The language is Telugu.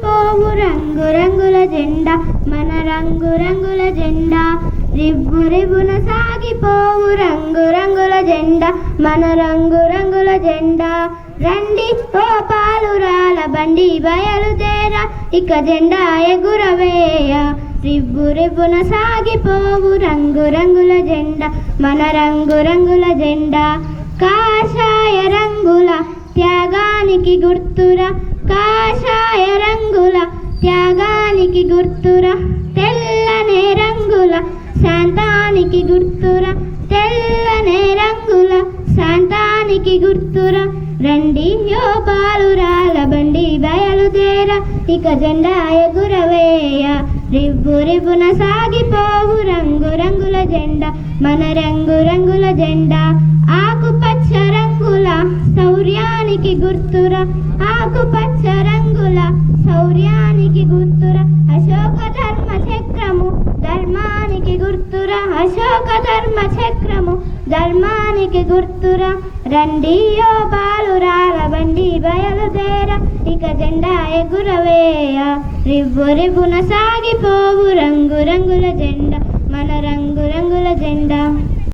సాగిపోవు రంగు రంగుల జెండా మన రంగు రంగుల జెండా రివ్వు రివ్వున సాగిపోవు రంగు రంగుల జెండా మన రంగు రంగుల జెండా రండి ఓ పాలురాల బండి బయలుదేరా ఇక జెండా ఎగురవేయ రివ్వు రివ్వున సాగిపోవు రంగు రంగుల జెండా మన రంగు రంగుల జెండా కాషాయ రంగుల త్యాగానికి గుర్తురా కాషాయ రంగుల త్యాగానికి గుర్తురా తెల్లనే రంగుల శాంతానికి గుర్తురా తెల్లనే రంగుల శాంతానికి గుర్తురా రండి యో పాలురాల బండి బయలుదేరా ఇక జెండా ఎగురవేయ రివ్వు రివ్వున సాగిపోవు రంగు రంగుల జెండా మన రంగు రంగుల జెండా ఆకుపచ్చ రంగుల శౌర్యానికి గుర్తురా ఆకుపచ్చ రంగుల శౌర్యానికి గుర్తురా అశోక ధర్మ చక్రము ధర్మానికి గుర్తురా అశోక ధర్మ చక్రము ధర్మానికి గుర్తురా రండి యో పాలురాల బండి బయలుదేరా ఇక జెండా ఎగురవేయ రివ్వు రివ్వున సాగిపోవు రంగు రంగుల జెండా మన రంగు రంగుల జెండా